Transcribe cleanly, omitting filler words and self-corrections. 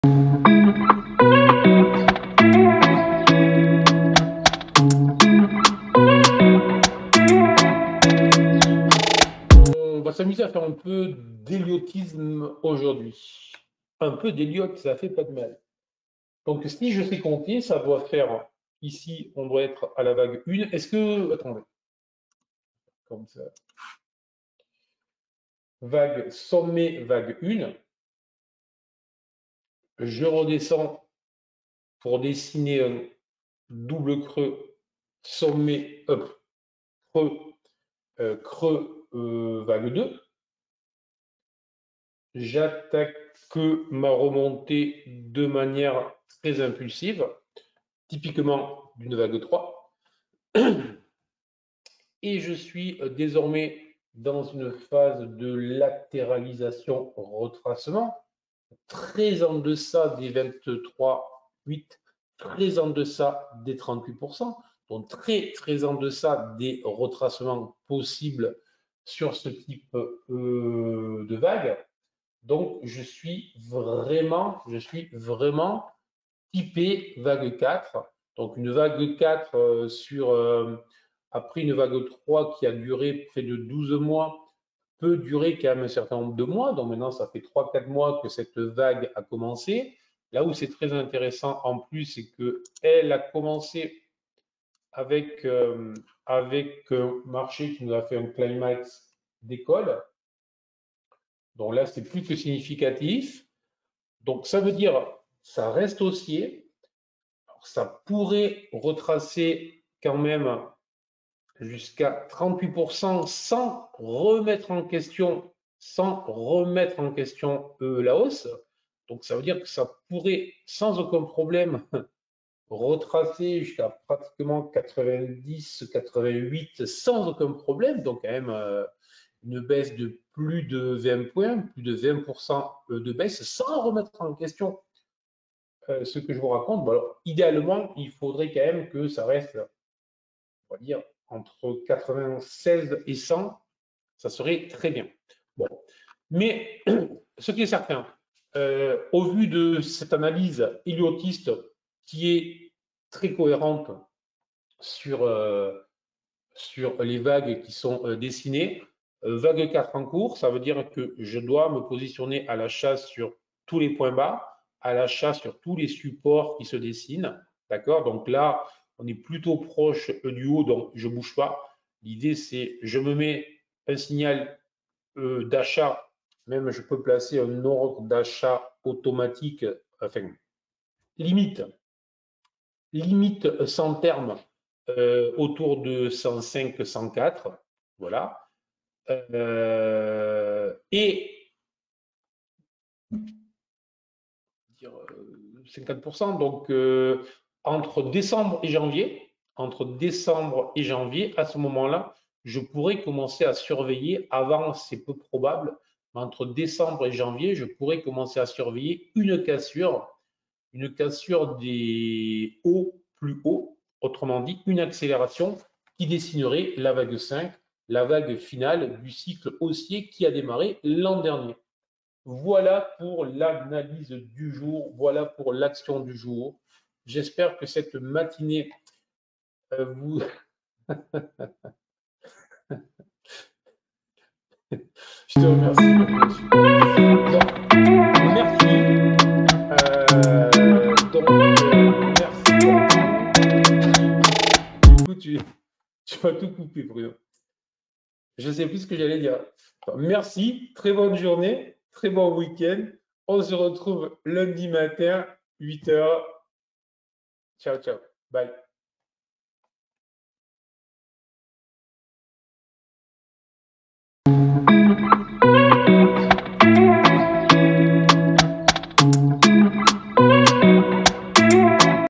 On va s'amuser à faire un peu d'héliotisme aujourd'hui. Un peu d'héliote, ça fait pas de mal. Donc, si je sais compter, ça doit faire, ici, on doit être à la vague 1. Est-ce que, attendez, comme ça, vague sommet, vague 1. Je redescends pour dessiner un double creux, sommet, creux, creux, vague 2. J'attaque ma remontée de manière très impulsive, typiquement d'une vague 3. Et je suis désormais dans une phase de latéralisation retracement, très en deçà des 23,8, très en deçà des 38%, donc très en deçà des retracements possibles sur ce type de vague. Donc je suis vraiment typé vague 4. Donc une vague 4 après une vague 3 qui a duré près de 12 mois, peut durer quand même un certain nombre de mois. Donc maintenant, ça fait 3-4 mois que cette vague a commencé. Là où c'est très intéressant en plus, c'est qu'elle a commencé avec, un marché qui nous a fait un climax d'école. Donc là, c'est plus que significatif. Donc ça veut dire, ça reste haussier. Ça pourrait retracer quand même jusqu'à 38% sans remettre en question la hausse. Donc ça veut dire que ça pourrait sans aucun problème retracer jusqu'à pratiquement 90, 88 sans aucun problème. Donc quand même une baisse de plus de 20 points, plus de 20% de baisse sans remettre en question ce que je vous raconte. Bon, alors, idéalement, il faudrait quand même que ça reste, on va dire, entre 96 et 100, ça serait très bien. Bon. Mais ce qui est certain, au vu de cette analyse héliotiste qui est très cohérente sur, sur les vagues qui sont dessinées, vague 4 en cours, ça veut dire que je dois me positionner à l'achat sur tous les points bas, à l'achat sur tous les supports qui se dessinent. D'accord? Donc là, on est plutôt proche du haut, donc je ne bouge pas. L'idée, c'est je me mets un signal d'achat, même je peux placer un ordre d'achat automatique, enfin, limite, sans terme autour de 105, 104. Voilà. Et 50%, donc entre décembre et janvier, à ce moment-là, je pourrais commencer à surveiller, avant c'est peu probable, mais entre décembre et janvier, je pourrais commencer à surveiller une cassure des hauts plus hauts, autrement dit une accélération qui dessinerait la vague 5, la vague finale du cycle haussier qui a démarré l'an dernier. Voilà pour l'analyse du jour, voilà pour l'action du jour. J'espère que cette matinée vous... Je te remercie, donc, merci. Merci pour tout. Du coup, tu vas tout couper, Bruno. Je ne sais plus ce que j'allais dire. Merci, très bonne journée, très bon week-end. On se retrouve lundi matin, 8h. Ciao, ciao. Bye.